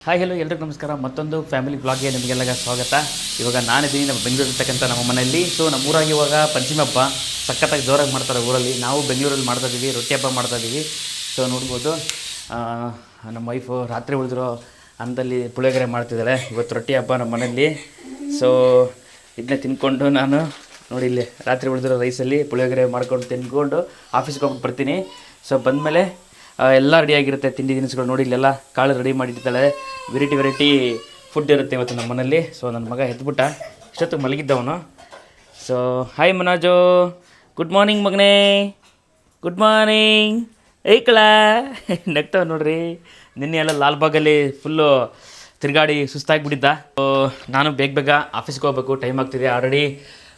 Hi hello ಎಲ್ರಿಗೂ ನಮಸ್ಕಾರ. ಮತ್ತೊಂದು ಫ್ಯಾಮಿಲಿ ಬ್ಲಾಗ್ಗೆ ನಿಮಗೆಲ್ಲ ಸ್ವಾಗತ. ಇವಾಗ ನಾನಿದ್ದೀನಿ ನಮ್ಮ ಬೆಂಗಳೂರಿರ್ತಕ್ಕಂಥ ನಮ್ಮ ಮನೆಯಲ್ಲಿ. ಸೊ ನಮ್ಮ ಊರಾಗಿ ಇವಾಗ ಪಂಚಮಿ ಹಬ್ಬ ಸಖತ್ತಾಗಿ ಜೋರಾಗಿ ಮಾಡ್ತಾರೆ ಊರಲ್ಲಿ. ನಾವು ಬೆಂಗಳೂರಲ್ಲಿ ಮಾಡ್ತಾಯಿದ್ದೀವಿ, ರೊಟ್ಟಿ ಹಬ್ಬ ಮಾಡ್ತಾಯಿದ್ದೀವಿ. ಸೊ ನೋಡ್ಬೋದು ನಮ್ಮ ವೈಫು ರಾತ್ರಿ ಉಳಿದಿರೋ ಅನ್ನದಲ್ಲಿ ಪುಳಿಯೋಗರೆ ಮಾಡ್ತಿದ್ದಾಳೆ. ಇವತ್ತು ರೊಟ್ಟಿ ಹಬ್ಬ ನಮ್ಮ ಮನೆಯಲ್ಲಿ. ಸೊ ಇದನ್ನೇ ತಿನ್ಕೊಂಡು ನಾನು ನೋಡಿ ಇಲ್ಲಿ ರಾತ್ರಿ ಉಳಿದಿರೋ ರೈಸಲ್ಲಿ ಪುಳಿಯೋಗರೆ ಮಾಡ್ಕೊಂಡು ತಿನ್ಕೊಂಡು ಆಫೀಸ್ಗೆ ಹೋಗ್ಬಿಟ್ಟು ಬರ್ತೀನಿ. ಸೊ ಬಂದಮೇಲೆ ಎಲ್ಲ ರೆಡಿಯಾಗಿರುತ್ತೆ, ತಿಂಡಿ ತಿನಿಸುಗಳು ನೋಡಿ ಇಲ್ಲೆಲ್ಲ ಕಾಳು ರೆಡಿ ಮಾಡಿರ್ತಾಳೆ. ವೆರೈಟಿ ಫುಡ್ ಇರುತ್ತೆ ಇವತ್ತು ನಮ್ಮ ಮನೇಲಿ. ಸೊ ನನ್ನ ಮಗ ಎದ್ಬಿಟ್ಟ, ಇಷ್ಟೊತ್ತು ಮಲಗಿದ್ದವನು. So hi Manoj, good morning ಮಗನೇ, ಗುಡ್ ಮಾರ್ನಿಂಗ್. ಏಕಳ ನಗ್ತಾವ ನೋಡ್ರಿ. ನಿನ್ನೆ ಎಲ್ಲ ಲಾಲ್ಬಾಗಲ್ಲಿ ಫುಲ್ಲು ತಿರುಗಾಡಿ ಸುಸ್ತಾಗಿಬಿಟ್ಟಿದ್ದ. ಸೊ ನಾನು ಬೇಗ ಆಫೀಸ್ಗೆ ಹೋಗ್ಬೇಕು, ಟೈಮ್ ಆಗ್ತಿದೆ ಆಲ್ರೆಡಿ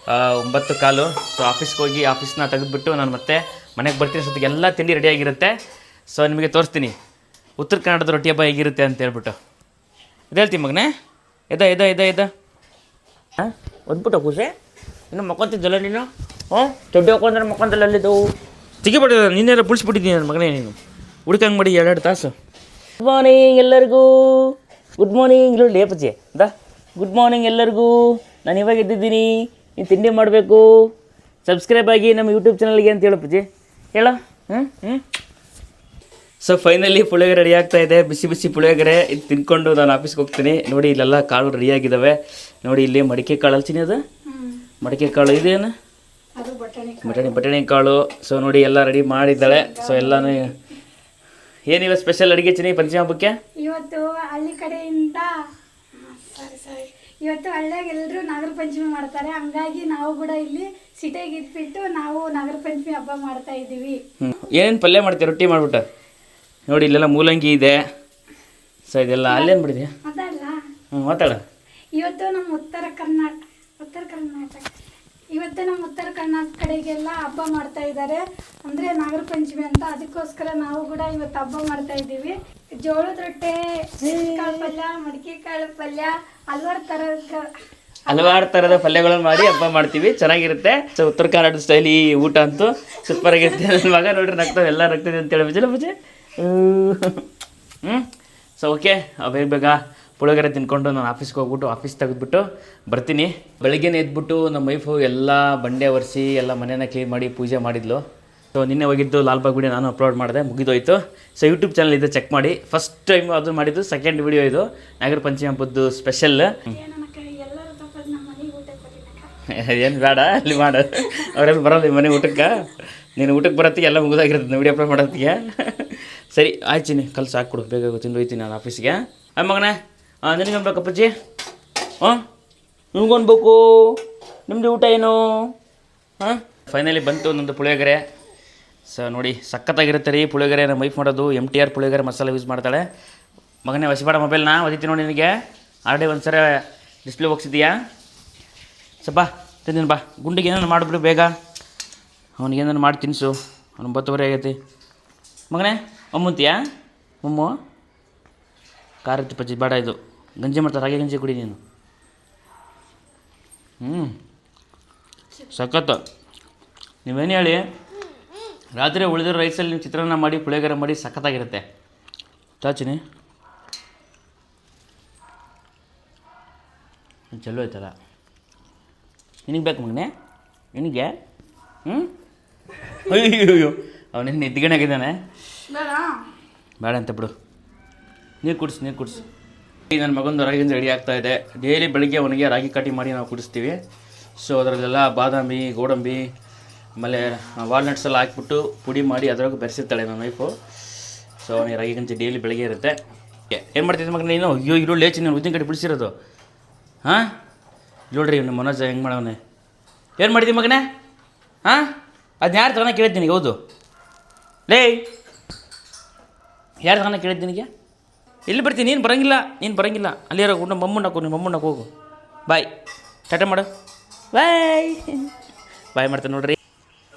9:15. ಸೊ ಆಫೀಸ್ಗೆ ಹೋಗಿ ಆಫೀಸ್ನ ತೆಗೆದುಬಿಟ್ಟು ನಾನು ಮತ್ತೆ ಮನೆಗೆ ಬರ್ತೀನಿ. ಅಷ್ಟೊತ್ತಿಗೆ ಎಲ್ಲ ತಿಂಡಿ ರೆಡಿಯಾಗಿರುತ್ತೆ. ಸೊ ನಿಮಗೆ ತೋರಿಸ್ತೀನಿ ಉತ್ತರ ಕನ್ನಡದ ರೊಟ್ಟಿ ಹಬ್ಬ ಹೇಗಿರುತ್ತೆ ಅಂತ ಹೇಳ್ಬಿಟ್ಟು. ಇದು ಹೇಳ್ತೀನಿ ಮಗನೇ, ಎದ ಹಾಂ ಒದ್ಬಿಟ್ಟು ಖುಷಿ ಇನ್ನು ಮಕ್ಕೊಂತಿದ್ದಲ್ಲ ನೀನು. ದೊಡ್ಡ ಹಾಕೊಂಡ್ರೆ ಮಕ್ಕೊಂತಲ್ಲ ಅಲ್ಲಿದ್ದು ತೆಗಿಬಿಡ. ನಿನ್ನೆಲ್ಲ ಬಿಡಿಸ್ಬಿಟ್ಟಿದ್ದೀನಿ ನನ್ನ ಮಗನೇ. ನೀನು ಹುಡ್ಕಂಗೆ ಮಾಡಿ 2 ತಾಸು. ಗುಡ್ ಮಾರ್ನಿಂಗ್ ಎಲ್ಲರಿಗೂ, ಗುಡ್ ಮಾರ್ನಿಂಗ್. ಇಲ್ಲಿ ಲೇಪಚ್ಚಿ ಗುಡ್ ಮಾರ್ನಿಂಗ್ ಎಲ್ಲರಿಗೂ. ನಾನು ಇವಾಗ ಎದ್ದಿದ್ದೀನಿ, ನೀನು ತಿಂಡಿ ಮಾಡಬೇಕು. ಸಬ್ಸ್ಕ್ರೈಬ್ ಆಗಿ ನಮ್ಮ ಯೂಟ್ಯೂಬ್ ಚಾನಲ್ಗೆ ಅಂತ ಹೇಳಪ್ಪಜ್ಜಿ, ಹೇಳೋ. ಸೊ ಫೈನಲಿ ಪುಳಿಯೋಗರೆ ರೆಡಿ ಆಗ್ತಾಯಿದೆ. ಬಿಸಿ ಪುಳಿಯೋಗರೆ ಇದು ತಿನ್ಕೊಂಡು ನಾನು ಆಫೀಸ್ಗೆ ಹೋಗ್ತೀನಿ. ನೋಡಿ ಇಲ್ಲೆಲ್ಲ ಕಾಳು ರೆಡಿಯಾಗಿದ್ದಾವೆ. ನೋಡಿ ಇಲ್ಲಿ ಮಡಿಕೆ ಕಾಳು ಅಲ್ತೀನಿ, ಅದು ಮಡಿಕೆ ಕಾಳು ಇದೇನು ಬಟಾಣಿ ಕಾಳು. ಸೊ ನೋಡಿ ಎಲ್ಲ ರೆಡಿ ಮಾಡಿದ್ದಾಳೆ. ಸೊ ಎಲ್ಲನೂ ಏನಿಲ್ಲ ಸ್ಪೆಷಲ್ ಅಡುಗೆ ಚಿನಿ ಪಂಚಮಿ ಹಬ್ಬಕ್ಕೆ. ಇವತ್ತು ಹಳ್ಳಿ ಕಡೆಯಿಂದ ಇವತ್ತು ಹಳ್ಳಿಯಾಗ ಎಲ್ಲರೂ ನಾಗರ ಪಂಚಮಿ ಮಾಡ್ತಾರೆ. ಹಂಗಾಗಿ ನಾವು ಕೂಡ ಇಲ್ಲಿ ಸಿಟಿಯಾಗಿ ಇದ್ಬಿಟ್ಟು ನಾವು ನಾಗರ ಪಂಚಮಿ ಹಬ್ಬ ಮಾಡ್ತಾ ಇದ್ದೀವಿ. ಏನೇನು ಪಲ್ಯ ಮಾಡ್ತೀವಿ ರೊಟ್ಟಿ ಮಾಡ್ಬಿಟ್ಟು. ನೋಡಿ ಇಲ್ಲೆಲ್ಲ ಮೂಲಂಗಿ ಇದೆ. ಸೊ ಇದೆಲ್ಲ ಅಲ್ಲೇನು ಬಿಡಿದೆ ಅದಲ್ಲ. ಮಾತಾಡ. ಇವತ್ತು ನಮ್ಮ ಉತ್ತರ ಕರ್ನಾಟಕ ಕಡೆಗೆಲ್ಲ ಹಬ್ಬ ಮಾಡ್ತಾ ಇದ್ದಾರೆ, ಅಂದರೆ ನಾಗರ ಪಂಚಮಿ ಅಂತ. ಅದಕ್ಕೋಸ್ಕರ ನಾವು ಕೂಡ ಇವತ್ತು ಹಬ್ಬ ಮಾಡ್ತಾ ಇದ್ದೀವಿ. ಜೋಳದ ರೊಟ್ಟೆ, ಕಾಳು ಪಲ್ಯ, ಮಡಿಕೆ ಕಾಳು ಪಲ್ಯ, ಹಲವಾರು ಥರದ ಪಲ್ಯಗಳನ್ನು ಮಾಡಿ ಹಬ್ಬ ಮಾಡ್ತೀವಿ. ಚೆನ್ನಾಗಿರುತ್ತೆ. ಸೊ ಉತ್ತರ ಕನ್ನಡ ಸ್ಟೈಲ್ ಈ ಊಟ ಅಂತೂ ಸೂಪರ್ ಆಗಿರುತ್ತೆ. ನನ್ನ ಮಗ ನೋಡ್ರಿ ನಗ್ತಾವೆ, ಎಲ್ಲ ನಗ್ತದೆ ಅಂತೇಳಿ ಬುಜೆ. ಸೊ ಓಕೆ, ಬೇಗ ಪುಳಿಯೋಗರೆ ತಿನ್ಕೊಂಡು ನಾನು ಆಫೀಸ್ಗೆ ಹೋಗ್ಬಿಟ್ಟು ಆಫೀಸ್ ತೆಗೆದ್ಬಿಟ್ಟು ಬರ್ತೀನಿ. ಬೆಳಗ್ಗೆನೇ ಎದ್ಬಿಟ್ಟು ನಮ್ಮ ವೈಫು ಎಲ್ಲ ಬಂಡೆ ಒರೆಸಿ ಎಲ್ಲ ಮನೆಯನ್ನು ಕ್ಲೀನ್ ಮಾಡಿ ಪೂಜೆ ಮಾಡಿದ್ಲು. ಸೊ ನಿನ್ನೆ ಹೋಗಿದ್ದು ಲಾಲ್ಬಾಗ್ ವಿಡಿಯೋ ನಾನು ಅಪ್ಲೋಡ್ ಮಾಡಿದೆ, ಮುಗಿದೋಯ್ತು. ಸೊ ಯೂಟ್ಯೂಬ್ ಚಾನಲ್ ಇದೆ, ಚೆಕ್ ಮಾಡಿ. ಫಸ್ಟ್ ಟೈಮ್ ಅದು ಮಾಡಿದ್ದು, ಸೆಕೆಂಡ್ ವಿಡಿಯೋ ಇದು ನಾಗರ ಪಂಚಮಿ ಹಬ್ಬದ್ದು ಸ್ಪೆಷಲ್. ಏನು ಬೇಡ, ಅಲ್ಲಿ ಮಾಡ, ಅವರೆಲ್ಲ ಬರೋಲ್ಲ ಈ ಮನೆ ಊಟಕ್ಕೆ. ನೀನು ಊಟಕ್ಕೆ ಬರತ್ತಿಗೆ ಎಲ್ಲ ಮುಗಿದಾಗಿರ್ತದೆ ವಿಡಿಯೋ ಅಪ್ಲೋಡ್ ಮಾಡೋತ್ತಿಗೆ. ಸರಿ ಆಯ್ತೀನಿ, ಕಲ್ಸಿ ಹಾಕ್ಕೊಡು, ಬೇಗ ತಿಂದು ಹೋಯ್ತೀನಿ ನಾನು ಆಫೀಸಿಗೆ. ಮಗನೇ ನಿನಗೇನು ಬೇಕಪ್ಪಜ್ಜಿ? ನಿಮ್ಗೊಂದು ಬೇಕು. ನಿಮ್ಮದು ಊಟ ಏನು? ಫೈನಲಿ ಬಂತು ನಮ್ಮದು ಪುಳಿಯೋಗರೆ. ಸೊ ನೋಡಿ ಸಖತ್ತಾಗಿರುತ್ತೆ ರೀ ಪುಳಿಯೋಗರೆ. ನಮ್ಮ ವೈಫ್ ಮಾಡೋದು MTR ಪುಳಿಯೋಗರೆ ಮಸಾಲೆ ಯೂಸ್ ಮಾಡ್ತಾಳೆ. ಮಗನೇ ವಸಿಬೇಡ ಮೊಬೈಲ್ನ, ಒದಿತೀನಿ ನೋಡಿ ನಿನಗೆ. ಆಲ್ರೆಡಿ ಒಂದು ಸರಿ ಡಿಸ್ಪ್ಲೇ ಹೋಗ್ಸಿದ್ದೀಯಾ? ಸೊ ಬಾ ತಿಂದಿನ ಬಾ. ಗುಂಡಿಗೆ ಏನಾರು ಮಾಡಿಬಿಡು ಬೇಗ, ಅವನಿಗೇನಾರು ಮಾಡಿ ತಿನ್ನಿಸು. ಅವ್ನು 9:30 ಆಗೈತಿ. ಮಗನೇ ಅಮ್ಮಂತೀಯಾ? ಮಮ್ಮು ಖಾರ ಪಚ್ಚಿ ಬೇಡ, ಇದು ಗಂಜಿ ಮಾಡ್ತಾರೆ, ಹಾಗೆ ಗಂಜಿ ಕುಡಿ ನೀನು. ಸಖತ್ತು. ನೀವೇನು ಹೇಳಿ, ರಾತ್ರಿ ಉಳಿದಿರೋ ರೈಸಲ್ಲಿ ನೀವು ಚಿತ್ರಾನ್ನ ಮಾಡಿ ಪುಳಿಯೋಗರೆ ಮಾಡಿ ಸಖತ್ತಾಗಿರುತ್ತೆ. ಚಾಚಿನಿ ಚಲೋ ಆಯ್ತಲ್ಲ. ನಿನಗೆ ಬೇಕು ಮಗನೇ? ನಿನಗೆ ಅಯ್ಯೋ ಅವನೇನು ನಿದ್ಗಣಾಗಿದ್ದಾನೆ. ಬೇಡ ಅಂತ ಬಿಡು, ನೀರು ಕುಡಿಸು. ಈಗ ನನ್ನ ಮಗಂದು ರಾಗಿಂದ ರೆಡಿ ಆಗ್ತಾಯಿದೆ. ಡೈಲಿ ಬೆಳಗ್ಗೆ ಅವನಿಗೆ ರಾಗಿ ಕಾಟಿ ಮಾಡಿ ನಾವು ಕುಡಿಸ್ತೀವಿ. ಸೊ ಅದರಲ್ಲೆಲ್ಲ ಬಾದಾಮಿ, ಗೋಡಂಬಿ, ಆಮೇಲೆ ವಾಲ್ನಟ್ಸ್ ಎಲ್ಲ ಹಾಕ್ಬಿಟ್ಟು ಪುಡಿ ಮಾಡಿ ಅದರೊಳಗೆ ಬೆರೆಸಿರ್ತಾಳೆ ನನ್ನ ವೈಫು. ಸೊ ಅವನಿಗೆ ರಾಗಿ ಗಂಜಿ ಡೈಲಿ ಬೆಳಗ್ಗೆ ಇರುತ್ತೆ. ಏನು ಮಾಡ್ತಿದ್ದೆ ಮಗನ ನೀನು? ಅಯ್ಯೋ ಈರುಳ್ಳಿ ಹೆಚ್ಚು ನೀನು ಉದ್ದಿನ ಕಡೆ ಬಿಡಿಸಿರೋದು. ನೋಡ್ರಿ ನಿಮ್ಮ ಮನೋಜ ಹೆಂಗೆ ಮಾಡವನೆ. ಏನು ಮಾಡಿದ್ದೀವಿ ಮಗನೇ? ಅದನ್ನ ಯಾರು ತಗೋಣ ಕೇಳಿದ್ದು ನಿನಗೆ? ಹೌದು ಲೇ, ಯಾರು ತಗೋಣ ಕೇಳಿದ್ದು ನಿನಗೆ? ಇಲ್ಲಿ ಬರ್ತೀನಿ, ನೀನು ಬರೋಂಗಿಲ್ಲ. ಅಲ್ಲಿ ಇರೋ ನಿಮ್ಮ ಮಮ್ಮಣ್ಣಕ್ಕೆ ಹೋಗು. ಬಾಯ್, ಟಾಟಾ ಮಾಡು, ಬಾಯ್ ಮಾಡ್ತಾನೆ ನೋಡ್ರಿ.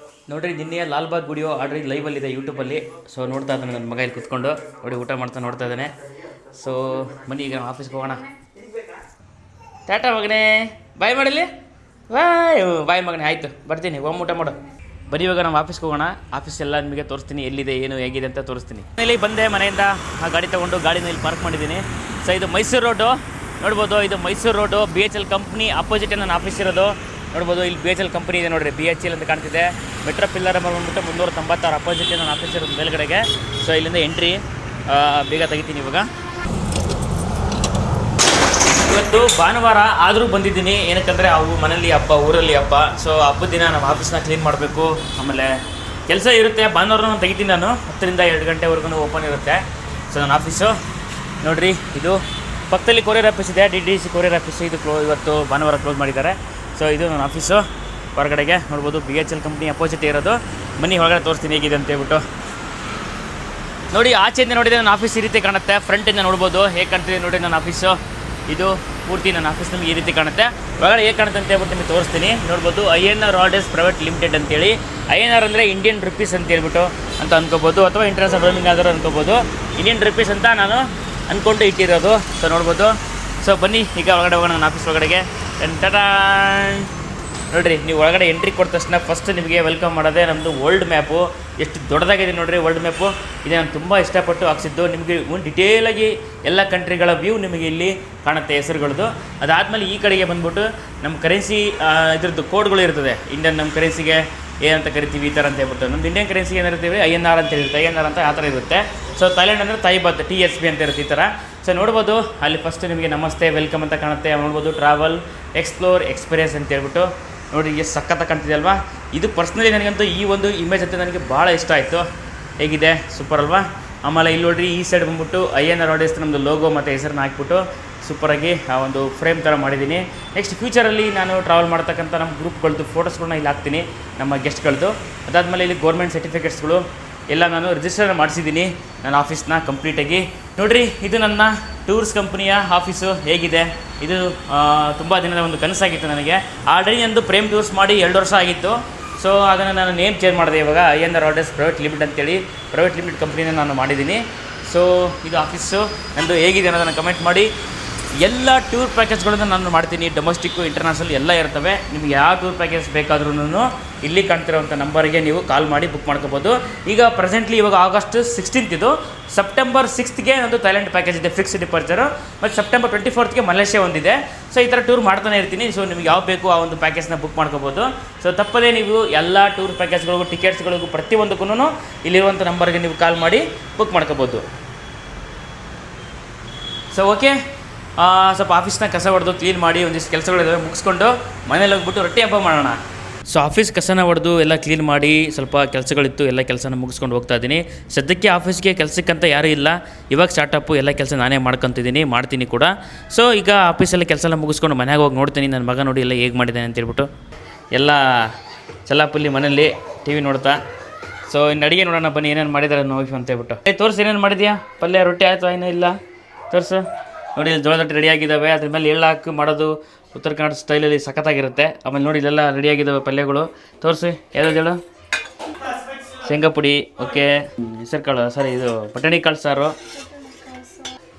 ನಿನ್ನೆ ಲಾಲ್ಬಾಗ್ ವಿಡಿಯೋ ಆಲ್ರೆಡಿ ಲೈವಲ್ಲಿದೆ ಯೂಟ್ಯೂಬಲ್ಲಿ. ಸೊ ನೋಡ್ತಾ ಇದ್ದಾನೆ ನನ್ನ ಮಗ ಇಲ್ಲಿ ಕುತ್ಕೊಂಡು. ನೋಡಿ ಊಟ ನೋಡ್ತಾ ಇದ್ದಾನೆ. ಸೊ ಬನ್ನಿ ಈಗ ಆಫೀಸ್ಗೆ ಹೋಗೋಣ. ಟಾಟಾ ಮಗನೇ, ಬಾಯ್ ಮಾಡಲಿ. ಬಾಯ್ ಮಗನೇ, ಆಯಿತು ಬರ್ತೀನಿ. ಊಟ ಮಾಡು. ಬರೀ ಇವಾಗ ನಮ್ಮ ಆಫೀಸ್ಗೆ ಹೋಗೋಣ. ಆಫೀಸ್ ಎಲ್ಲ ನಿಮಗೆ ತೋರಿಸ್ತೀನಿ, ಎಲ್ಲಿದೆ ಏನು ಹೇಗಿದೆ ಅಂತ ತೋರಿಸ್ತೀನಿ. ಇಲ್ಲಿ ಬಂದೆ, ಮನೆಯಿಂದ ಆ ಗಾಡಿ ತೊಗೊಂಡು ಗಾಡಿನ ಇಲ್ಲಿ ಪಾರ್ಕ್ ಮಾಡಿದ್ದೀನಿ. ಸೊ ಇದು ಮೈಸೂರು ರೋಡು ನೋಡ್ಬೋದು. ಇದು Mysuru road, BHL company opposite ನನ್ನ ಆಫೀಸ್ ಇರೋದು ನೋಡ್ಬೋದು. ಇಲ್ಲಿ BHL ಕಂಪ್ನಿ ಇದೆ ನೋಡಿರಿ, BHL ಅಂತ ಕಾಣ್ತಿದೆ. ಮೆಟ್ರೋ ಪಿಲ್ಲರ್ ಬಂದ್ಬಿಟ್ಟು 396 ಅಪೋಸಿಟ್ ನನ್ನ ಆಫೀಸ್ ಇರೋದು ಮೇಲ್ಗಡೆಗೆ. ಸೊ ಇಲ್ಲಿಂದ ಎಂಟ್ರಿ ಬೇಗ ತೆಗಿತೀನಿ. ಇವಾಗ ಇವತ್ತು ಭಾನುವಾರ ಆದರೂ ಬಂದಿದ್ದೀನಿ, ಏನಕ್ಕಂದರೆ ಅವು ಮನೇಲಿ ಹಬ್ಬ, ಊರಲ್ಲಿ ಹಬ್ಬ. ಸೊ ಹಬ್ಬದ ದಿನ ನಮ್ಮ ಆಫೀಸ್ನ ಕ್ಲೀನ್ ಮಾಡಬೇಕು. ಆಮೇಲೆ ಕೆಲಸ ಇರುತ್ತೆ. ಭಾನುವಾರ ನಾನು ತೆಗಿತೀನಿ, ನಾನು 10 ರಿಂದ 2 ಗಂಟೆವರೆಗೂ ಓಪನ್ ಇರುತ್ತೆ. ಸೊ ನನ್ನ ಆಫೀಸು ನೋಡಿರಿ, ಇದು ಪಕ್ಕದಲ್ಲಿ ಕೊರಿಯರ್ ಆಫೀಸ್ ಇದೆ, DDC ಕೊರಿಯರ್ ಆಫೀಸು. ಇದು ಇವತ್ತು ಭಾನುವಾರ ಕ್ಲೋಸ್ ಮಾಡಿದ್ದಾರೆ. ಸೊ ಇದು ನನ್ನ ಆಫೀಸು ಹೊರಗಡೆಗೆ ನೋಡ್ಬೋದು. BHL ಕಂಪ್ನಿ ಅಪೋಸಿಟ್ ಇರೋದು. ಬನ್ನಿ ಹೊರಗಡೆ ತೋರಿಸ್ತೀನಿ ಹೇಗಿದೆ ಅಂತ ಹೇಳ್ಬಿಟ್ಟು. ನೋಡಿ ಆಚೆಯಿಂದ ನೋಡಿದರೆ ನನ್ನ ಆಫೀಸ್ ಈ ರೀತಿ ಕಾಣುತ್ತೆ. ಫ್ರಂಟಿಂದ ನೋಡ್ಬೋದು ಹೇಗೆ ಕಾಣ್ತಿದೆ ನೋಡಿ ನನ್ನ ಆಫೀಸು. ಇದು ಪೂರ್ತಿ ನನ್ನ ಆಫೀಸ್ ನಮಗೆ ಈ ರೀತಿ ಕಾಣುತ್ತೆ. ಒಳಗಡೆ ಹೇಗೆ ಕಾಣುತ್ತೆ ಅಂತ ಹೇಳ್ಬಿಟ್ಟು ನಿಮಗೆ ತೋರಿಸ್ತೀನಿ. ನೋಡ್ಬೋದು INR ರಾಡೆಸ್ ಪ್ರೈವೇಟ್ ಲಿಮಿಟೆಡ್ ಅಂತೇಳಿ. INR ಅಂದರೆ ಇಂಡಿಯನ್ ರುಪೀಸ್ ಅಂತ ಹೇಳ್ಬಿಟ್ಟು ಅಂತ ಅನ್ಕೋಬೋದು, ಅಥವಾ ಇಂಟರ್ನ್ಯಾಷನಲ್ ರೋಮಿಂಗ್ ಆದರೂ ಅನ್ಕೋಬೋದು. ಇಂಡಿಯನ್ ರುಪೀಸ್ ಅಂತ ನಾನು ಅಂದ್ಕೊಂಡು ಇಟ್ಟಿರೋದು. ಸೊ ನೋಡ್ಬೋದು. ಸೊ ಬನ್ನಿ ಈಗ ಒಳಗಡೆ ಹೋಗೋಣ ನನ್ನ ಆಫೀಸ್ ಒಳಗಡೆಗೆ. ನೋಡಿರಿ, ನೀವು ಒಳಗಡೆ ಎಂಟ್ರಿ ಕೊಟ್ಟ ತಕ್ಷಣ ಫಸ್ಟ್ ನಿಮಗೆ ವೆಲ್ಕಮ್ ಮಾಡೋದೇ ನಮ್ಮದು ವರ್ಲ್ಡ್ ಮ್ಯಾಪು. ಎಷ್ಟು ದೊಡ್ಡದಾಗಿದೆ ನೋಡಿರಿ ವರ್ಲ್ಡ್ ಮ್ಯಾಪು. ಇದು ನಾನು ತುಂಬ ಇಷ್ಟಪಟ್ಟು ಹಾಕ್ಸಿದ್ದು. ನಿಮಗೆ ಒಂದು ಡಿಟೇಲಾಗಿ ಎಲ್ಲ ಕಂಟ್ರಿಗಳ ವ್ಯೂ ನಿಮಗೆ ಇಲ್ಲಿ ಕಾಣುತ್ತೆ, ಹೆಸರುಗಳದ್ದು. ಅದಾದಮೇಲೆ ಈ ಕಡೆಗೆ ಬಂದ್ಬಿಟ್ಟು ನಮ್ಮ ಕರೆನ್ಸಿ ಇದ್ರದ್ದು ಕೋಡ್ಗಳು ಇರ್ತದೆ. ಇಂಡಿಯನ್ ನಮ್ಮ ಕರೆನ್ಸಿಗೆ ಏನಂತ ಕರಿತೀವಿ ಈ ಥರ ಅಂತ ಹೇಳ್ಬಿಟ್ಟು. ನಮ್ದು ಇಂಡಿಯನ್ ಕರೆನ್ಸಿಗೆ ಏನಿರ್ತೀವಿ INR ಅಂತ ಹೇಳಿರುತ್ತೆ. INR ಅಂತ ಆ ಥರ ಇರುತ್ತೆ. ಸೊ ಥೈಲ್ಯಾಂಡ್ ಅಂದರೆ ಥೈಬಾತ್, TSB ಅಂತ ಇರುತ್ತೆ ಈ ಥರ. ಸೊ ನೋಡ್ಬೋದು ಅಲ್ಲಿ ಫಸ್ಟ್ ನಿಮಗೆ ನಮಸ್ತೆ ವೆಲ್ಕಮ್ ಅಂತ ಕಾಣುತ್ತೆ. ನೋಡ್ಬೋದು ಟ್ರಾವೆಲ್, ಎಕ್ಸ್ಪ್ಲೋರ್, ಎಕ್ಸ್ಪೀರಿಯನ್ಸ್ ಅಂತ ಹೇಳ್ಬಿಟ್ಟು. ನೋಡಿ ಎಷ್ಟು ಸಖತ್ತ ಕಾಣ್ತಿದೆ ಅಲ್ವಾ. ಇದು ಪರ್ಸ್ನಲಿ ನನಗಂತೂ ಈ ಒಂದು ಇಮೇಜ್ ಅಂತ ನನಗೆ ಭಾಳ ಇಷ್ಟ ಆಯಿತು. ಹೇಗಿದೆ, ಸೂಪರ್ ಅಲ್ವಾ. ಆಮೇಲೆ ಇಲ್ಲಿ ನೋಡಿರಿ, ಈ ಸೈಡ್ ಬಂದ್ಬಿಟ್ಟು INR ರಾಡೆಸ್ ನಮ್ಮದು ಲೋಗೋ ಮತ್ತು ಹೆಸರನ್ನ ಹಾಕ್ಬಿಟ್ಟು ಸೂಪರಾಗಿ ಆ ಒಂದು ಫ್ರೇಮ್ ಥರ ಮಾಡಿದ್ದೀನಿ. ನೆಕ್ಸ್ಟ್ ಫ್ಯೂಚರಲ್ಲಿ ನಾನು ಟ್ರಾವೆಲ್ ಮಾಡ್ತಕ್ಕಂಥ ನಮ್ಮ ಗ್ರೂಪ್ಗಳದ್ದು ಫೋಟೋಸ್ಗಳನ್ನ ಇಲ್ಲಿ ಹಾಕ್ತೀನಿ, ನಮ್ಮ ಗೆಸ್ಟ್ಗಳದ್ದು. ಅದಾದಮೇಲೆ ಇಲ್ಲಿ ಗೌರ್ಮೆಂಟ್ ಸರ್ಟಿಫಿಕೇಟ್ಸ್ಗಳು ಎಲ್ಲ ನಾನು ರಿಜಿಸ್ಟರ್ ಮಾಡಿಸಿದ್ದೀನಿ ನನ್ನ ಆಫೀಸ್ನ ಕಂಪ್ಲೀಟಾಗಿ. ನೋಡಿರಿ, ಇದು ನನ್ನ ಟೂರ್ಸ್ ಕಂಪ್ನಿಯ ಆಫೀಸು ಹೇಗಿದೆ. ಇದು ತುಂಬ ದಿನದ ಒಂದು ಕನಸಾಗಿತ್ತು ನನಗೆ. ಆಲ್ರೆಡಿ ನಂದು ಪ್ರೇಮ್ ಟೂರ್ಸ್ ಮಾಡಿ 2 ವರ್ಷ ಆಗಿತ್ತು. ಸೊ ಅದನ್ನು ನಾನು ನೇಮ್ ಚೇಂಜ್ ಮಾಡಿದೆ ಇವಾಗ. INR ರಾಡೆಸ್ ಪ್ರೈವೇಟ್ ಲಿಮಿಟೆಡ್ ಅಂತೇಳಿ ಪ್ರೈವೇಟ್ ಲಿಮಿಟೆಡ್ ಕಂಪ್ನಿನ ನಾನು ಮಾಡಿದ್ದೀನಿ. ಸೊ ಇದು ಆಫೀಸು ನಂದು ಹೇಗಿದೆ ಅನ್ನೋದನ್ನು ಕಮೆಂಟ್ ಮಾಡಿ. ಎಲ್ಲ ಟೂರ್ ಪ್ಯಾಕೇಜ್ಗಳನ್ನು ನಾನು ಮಾಡ್ತೀನಿ, ಡೊಮೆಸ್ಟಿಕ್ಕು ಇಂಟರ್ನ್ಯಾಷನಲ್ ಎಲ್ಲ ಇರ್ತವೆ. ನಿಮಗೆ ಯಾವ ಟೂರ್ ಪ್ಯಾಕೇಜ್ ಬೇಕಾದ್ರೂ ಇಲ್ಲಿ ಕಾಣ್ತಿರೋವಂಥ ನಂಬರಿಗೆ ನೀವು ಕಾಲ್ ಮಾಡಿ ಬುಕ್ ಮಾಡ್ಕೋಬೋದು. ಈಗ ಪ್ರೆಸೆಂಟ್ಲಿ ಇವಾಗ August 16th ಇದು. September 6th ನಂದು ಥೈಲ್ಯಾಂಡ್ ಪ್ಯಾಕೇಜ್ ಇದೆ, ಫಿಕ್ಸ್ ಡಿಪಾರ್ಚರು. ಮತ್ತು September 24th ಮಲೇಷ್ಯಾ ಒಂದಿದೆ. ಸೊ ಈ ಥರ ಟೂರ್ ಮಾಡ್ತಾನೆ ಇರ್ತೀನಿ. ಸೊ ನಿಮ್ಗೆ ಯಾವ ಬೇಕು ಆ ಒಂದು ಪ್ಯಾಕೇಜ್ನ ಬುಕ್ ಮಾಡ್ಕೋಬೋದು. ಸೊ ತಪ್ಪದೇ ನೀವು ಎಲ್ಲ ಟೂರ್ ಪ್ಯಾಕೇಜ್ಗಳಿಗೂ, ಟಿಕೆಟ್ಸ್ಗಳಿಗೂ, ಪ್ರತಿಯೊಂದಕ್ಕೂ ಇಲ್ಲಿರುವಂಥ ನಂಬರ್ಗೆ ನೀವು ಕಾಲ್ ಮಾಡಿ ಬುಕ್ ಮಾಡ್ಕೋಬೋದು. ಸೊ ಓಕೆ, ಸ್ವಲ್ಪ ಆಫೀಸ್ನ ಕಸ ಹೊಡೆದು ಕ್ಲೀನ್ ಮಾಡಿ ಒಂದಿಷ್ಟು ಕೆಲಸಗಳಿದ್ದಾವೆ ಮುಗಿಸ್ಕೊಂಡು ಮನೇಲಿ ಹೋಗ್ಬಿಟ್ಟು ರೊಟ್ಟಿ ಹಬ್ಬ ಮಾಡೋಣ. ಸೊ ಆಫೀಸ್ ಕಸನ ಹೊಡೆದು ಎಲ್ಲ ಕ್ಲೀನ್ ಮಾಡಿ ಸ್ವಲ್ಪ ಕೆಲಸಗಳಿತ್ತು, ಎಲ್ಲ ಕೆಲಸನ ಮುಗಿಸ್ಕೊಂಡು ಹೋಗ್ತಾ ಇದ್ದೀನಿ. ಸದ್ಯಕ್ಕೆ ಆಫೀಸ್ಗೆ ಕೆಲಸಕ್ಕಂತ ಯಾರೂ ಇಲ್ಲ. ಇವಾಗ ಸ್ಟಾರ್ಟಪ್ಪು ಎಲ್ಲ ಕೆಲಸ ನಾನೇ ಮಾಡ್ಕೊತಿದ್ದೀನಿ, ಮಾಡ್ತೀನಿ ಕೂಡ. ಸೊ ಈಗ ಆಫೀಸಲ್ಲಿ ಕೆಲಸ ಎಲ್ಲ ಮುಗಿಸ್ಕೊಂಡು ಮನೆಗೆ ಹೋಗಿ ನೋಡ್ತೀನಿ ನನ್ನ ಮಗ ನೋಡಿ ಎಲ್ಲ ಹೇಗೆ ಮಾಡಿದ್ದಾನೆ ಅಂತೇಳ್ಬಿಟ್ಟು. ಎಲ್ಲ ಚಲ್ಲಾಪುಲ್ಲಿ ಮನೇಲಿ TV ನೋಡ್ತಾ. ಸೊ ಇನ್ನು ಅಡುಗೆ ನೋಡೋಣ ಬನ್ನಿ, ಏನೇನು ಮಾಡಿದ್ದಾರೆ ನೋಡಿ ಅಂತ ಹೇಳ್ಬಿಟ್ಟು. ತೋರಿಸಿ ಏನೇನು ಮಾಡಿದ್ಯಾ, ಪಲ್ಯ ರೊಟ್ಟಿ ಆಯಿತು ಏನೂ ಇಲ್ಲ ತೋರಿಸು. ನೋಡಿ ಇಲ್ಲಿ ಜೋಳದ ರೊಟ್ಟಿ ರೆಡಿಯಾಗಿದ್ದಾವೆ. ಅದ್ರ ಮೇಲೆ ಎಳ್ಳು ಹಾಕಿ ಮಾಡೋದು ಉತ್ತರ ಕನ್ನಡ ಸ್ಟೈಲಲ್ಲಿ ಸಖತ್ತಾಗಿರುತ್ತೆ. ಆಮೇಲೆ ನೋಡಿ ಇಲ್ಲೆಲ್ಲ ರೆಡಿಯಾಗಿದ್ದಾವೆ ಪಲ್ಯಗಳು. ತೋರಿಸಿ ಯಾವ್ದು ಹೇಳು. ಶೇಂಗಾ ಪುಡಿ, ಓಕೆ. ಹೆಸರು ಕಾಳು, ಸರಿ ಇದು ಬಟಾಣಿ ಕಾಳು ಸಾರು.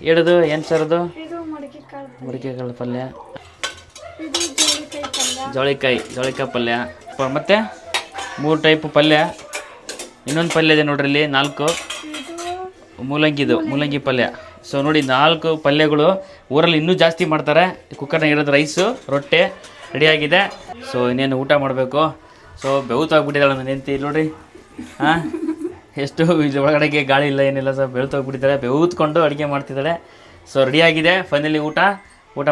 ಹೇಳೋದು ಏನು ಸರ್ ಅದು? ಮಡಿಕೆ ಕಾಳು ಪಲ್ಯ, ಜವಳಿಕಾಯಿ ಪಲ್ಯ. ಮತ್ತು 3 ಟೈಪು ಪಲ್ಯ. ಇನ್ನೊಂದು ಪಲ್ಯ ಇದೆ ನೋಡ್ರಿ ಇಲ್ಲಿ 4 ಮೂಲಂಗಿ ಪಲ್ಯ. ಸೊ ನೋಡಿ 4 ಪಲ್ಯಗಳು. ಊರಲ್ಲಿ ಇನ್ನೂ ಜಾಸ್ತಿ ಮಾಡ್ತಾರೆ. ಕುಕ್ಕರ್ನಾಗ ಇರೋದು ರೈಸು, ರೊಟ್ಟೆ ರೆಡಿಯಾಗಿದೆ. ಸೊ ಇನ್ನೇನು ಊಟ ಮಾಡಬೇಕು. ಸೊ ಬೆವ್ತಾಗ್ಬಿಟ್ಟಿದ್ದಾಳೆ ನನ್ನ ಹೆಂಡತಿ ನೋಡಿರಿ. ಹಾಂ, ಎಷ್ಟು ಇದು ಒಳಗಡೆಗೆ ಗಾಳಿ ಇಲ್ಲ ಏನಿಲ್ಲ. ಸೊ ಬೆವ್ತಾಗ್ಬಿಟ್ಟಿದ್ದಾಳೆ, ಬೆವ್ತ್ಕೊಂಡು ಅಡುಗೆ ಮಾಡ್ತಿದ್ದಾಳೆ. ಸೊ ರೆಡಿಯಾಗಿದೆ. ಫೈನಲಿ ಊಟ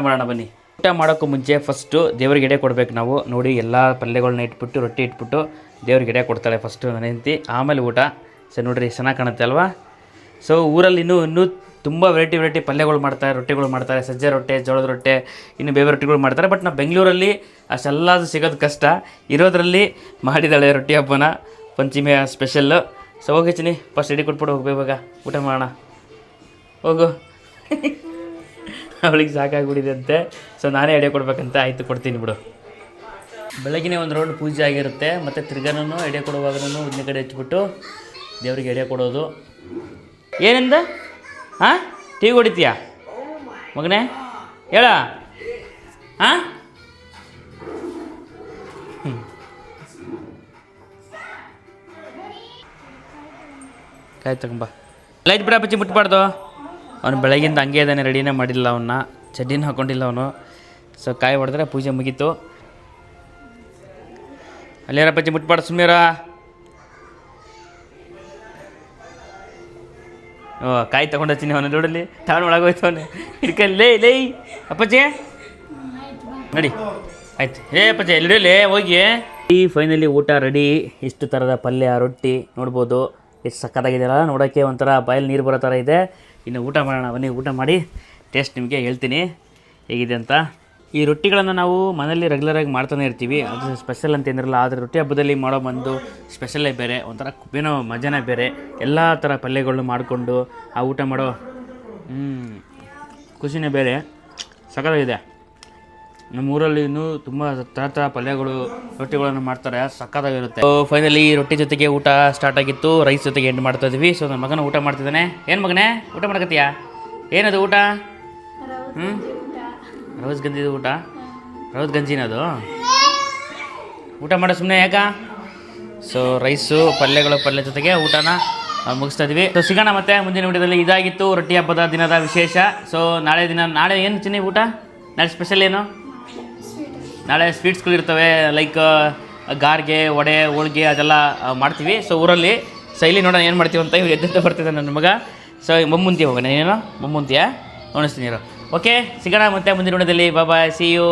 ಮಾಡೋಣ ಬನ್ನಿ. ಊಟ ಮಾಡೋಕ್ಕೂ ಮುಂಚೆ ಫಸ್ಟು ದೇವ್ರಿಗೆ ಎಡೆ ಕೊಡಬೇಕು ನಾವು. ನೋಡಿ ಎಲ್ಲ ಪಲ್ಯಗಳನ್ನ ಇಟ್ಬಿಟ್ಟು ರೊಟ್ಟಿ ಇಟ್ಬಿಟ್ಟು ದೇವ್ರಿಗೆ ಎಡೆ ಕೊಡ್ತಾಳೆ ಫಸ್ಟು ನನ್ನ ಹೆಂಡತಿ, ಆಮೇಲೆ ಊಟ. ಸೊ ನೋಡಿರಿ ಚೆನ್ನಾಗಿ ಕಾಣುತ್ತೆ ಅಲ್ವಾ. ಸೊ ಊರಲ್ಲಿ ಇನ್ನೂ ತುಂಬ ವೆರೈಟಿ ಪಲ್ಯಗಳು ಮಾಡ್ತಾರೆ, ರೊಟ್ಟಿಗಳು ಮಾಡ್ತಾರೆ. ಸಜ್ಜೆ ರೊಟ್ಟೆ, ಜೋಳದ ರೊಟ್ಟೆ, ಇನ್ನು ಬೇರೆ ರೊಟ್ಟಿಗಳು ಮಾಡ್ತಾರೆ. ಬಟ್ ನಾವು ಬೆಂಗಳೂರಲ್ಲಿ ಅಷ್ಟೆಲ್ಲ ಸಿಗೋದು ಕಷ್ಟ. ಇರೋದ್ರಲ್ಲಿ ಮಾಡಿದ್ದಾಳೆ ರೊಟ್ಟಿ ಹಬ್ಬನ, ಪಂಚಮಿಯ ಸ್ಪೆಷಲ್ಲು. ಸೊ ಹೋಗಿ ಚಿನಿ ಫಸ್ಟ್ ರೆಡಿ ಕೊಟ್ಬಿಟ್ಟು ಹೋಗ್ಬೇಕು, ಇವಾಗ ಊಟ ಮಾಡೋಣ ಹೋಗು. ಅವಳಿಗೆ ಸಾಕಾಗ್ಬಿಟ್ಟಿದೆ ಅಂತೆ. ಸೊ ನಾನೇ ಎಡೆ ಕೊಡ್ಬೇಕಂತ. ಆಯಿತು ಕೊಡ್ತೀನಿ ಬಿಡು. ಬೆಳಗಿನ ಒಂದು ರೌಂಡ್ ಪೂಜೆ ಆಗಿರುತ್ತೆ. ಮತ್ತು ತಿರ್ಗಾನು ಎಡೆ ಕೊಡುವಾಗೂ ಒಂದೇ ಕಡೆ ಹಚ್ಬಿಟ್ಟು ದೇವರಿಗೆ ಎಡೆ ಕೊಡೋದು. ಏನಿಂದ ಹಾಂ TV ಹೊಡಿತೀಯಾ ಮಗನೇ? ಹೇಳ. ಹಾಂ ಕಾಯಿ ತಗೊಂಬ. ಲೈಟ್ ಬಿಡ ಪಚ್ಚಿ ಮುಟ್ಬಾರ್ದು. ಅವನು ಬೆಳಗಿಂದ ಹಂಗೆ ಇದ್ದಾನೆ, ರೆಡಿನೇ ಮಾಡಿಲ್ಲ ಅವನ್ನ, ಚಡ್ಡಿನ ಹಾಕ್ಕೊಂಡಿಲ್ಲ ಅವನು. ಸೊ ಕಾಯಿ ಹೊಡೆದ್ರೆ ಪೂಜೆ ಮುಗೀತು. ಅಲ್ಲೇರ ಪಚ್ಚಿ ಮುಟ್ಬಾರ್ದು, ಸುಮ್ಮೀರ. ಓ ಕಾಯಿ ತೊಗೊಂಡಚ್ಚಿನಿ ಅವನು ನೋಡಲಿ, ತಗೊಂಡು ಒಳಗೋಯ್ತು ಅವನು. ಹಿಡ್ಕಲ್ಲಿ ಲೇ ಅಪ್ಪಚ್ಚಿ ನಡಿ. ಆಯ್ತು ಅಪ್ಪಚ್ಚಿ ಎಲ್ಲಿಡಲಿ ಹೋಗಿ. ಈ ಫೈನಲಿ ಊಟ ರೆಡಿ. ಇಷ್ಟು ಥರದ ಪಲ್ಯ, ರೊಟ್ಟಿ ನೋಡ್ಬೋದು ಎಷ್ಟು ಸಕ್ಕತ್ತಾಗಿದೆಯಲ್ಲ, ನೋಡೋಕ್ಕೆ ಒಂಥರ ಬಾಯಲ್ಲಿ ನೀರು ಬರೋ ಥರ ಇದೆ. ಇನ್ನು ಊಟ ಮಾಡೋಣ ಬನ್ನಿ. ಊಟ ಮಾಡಿ ಟೇಸ್ಟ್ ನಿಮಗೆ ಹೇಳ್ತೀನಿ ಹೇಗಿದೆ ಅಂತ. ಈ ರೊಟ್ಟಿಗಳನ್ನು ನಾವು ಮನೇಲಿ ರೆಗ್ಯುಲರಾಗಿ ಮಾಡ್ತಾನೆ ಇರ್ತೀವಿ, ಅದು ಸ್ಪೆಷಲ್ ಅಂತ ಏನಿರಲ್ಲ. ಆದರೆ ರೊಟ್ಟಿ ಹಬ್ಬದಲ್ಲಿ ಮಾಡೋ ಒಂದು ಸ್ಪೆಷಲ್ಲೇ ಬೇರೆ, ಒಂಥರ ಏನೋ ಮಜಾನೇ ಬೇರೆ. ಎಲ್ಲ ಥರ ಪಲ್ಯಗಳನ್ನ ಮಾಡಿಕೊಂಡು ಆ ಊಟ ಮಾಡೋ ಖುಷಿನೇ ಬೇರೆ. ಸಕ್ಕತ್ತಾಗಿದೆ. ನಮ್ಮ ಊರಲ್ಲಿ ಇನ್ನೂ ತುಂಬ ಥರ ಪಲ್ಯಗಳು, ರೊಟ್ಟಿಗಳನ್ನು ಮಾಡ್ತಾರೆ, ಸಕ್ಕತ್ತಾಗಿರುತ್ತೆ. ಫೈನಲಿ ರೊಟ್ಟಿ ಜೊತೆಗೆ ಊಟ ಸ್ಟಾರ್ಟ್ ಆಗಿತ್ತು, ರೈಸ್ ಜೊತೆಗೆ ಎಂಡ್ ಮಾಡ್ತಾ ಇದ್ವಿ. ಸೊ ನನ್ನ ಮಗನ ಊಟ ಮಾಡ್ತಿದ್ದಾನೆ. ಏನು ಮಗನೇ ಊಟ ಮಾಡಕತ್ತೀಯಾ? ಏನದು ಊಟ? ರೌಸ್ ಗಂಜಿದು ಊಟ. ರೌಸ್ ಗಂಜಿನದು ಊಟ ಮಾಡೋ ಸುಮ್ಮನೆ ಯಾಕ? ಸೊ ರೈಸು ಪಲ್ಯ ಜೊತೆಗೆ ಊಟನ ಮುಗಿಸ್ತಾ ಇದ್ವಿ. ಸೊ ಸಿಗೋಣ ಮತ್ತೆ ಮುಂದಿನ ವಿಡಿಯೋದಲ್ಲಿ. ಇದಾಗಿತ್ತು ರೊಟ್ಟಿ ಹಬ್ಬದ ದಿನದ ವಿಶೇಷ. ಸೊ ನಾಳೆ ಏನು ಚಿನ್ನಿ ಊಟ? ನಾಳೆ ಸ್ಪೆಷಲ್ ಏನು? ನಾಳೆ ಸ್ವೀಟ್ಸ್ಗಳಿರ್ತವೆ, ಲೈಕ್ ಗಾರ್ಗೆ, ವಡೆ, ಹೋಳಿಗೆ ಅದೆಲ್ಲ ಮಾಡ್ತೀವಿ. ಸೊ ಊರಲ್ಲಿ ಇಲ್ಲಿ ನೋಡೋಣ ಏನು ಮಾಡ್ತೀವಿ ಅಂತ. ಇವ್ರು ಎದ್ದಂತ ಬರ್ತಿದ್ದೆ ನನ್ನ ಮಗ. ಸೊ ಮೊಮ್ಮುಂತಿ ಹೋಗೋಣ. ಏನೋ ಮೊಮ್ಮುಂತಿಯಾ? ನೋಡಿಸ್ತೀನಿ ಇರು. ಓಕೆ ಸಿಗೋಣ ಮತ್ತೆ ಮುಂದಿನ ವಿಡಿಯೋದಲ್ಲಿ. ಬಾಯ್, ಸಿ ಯು.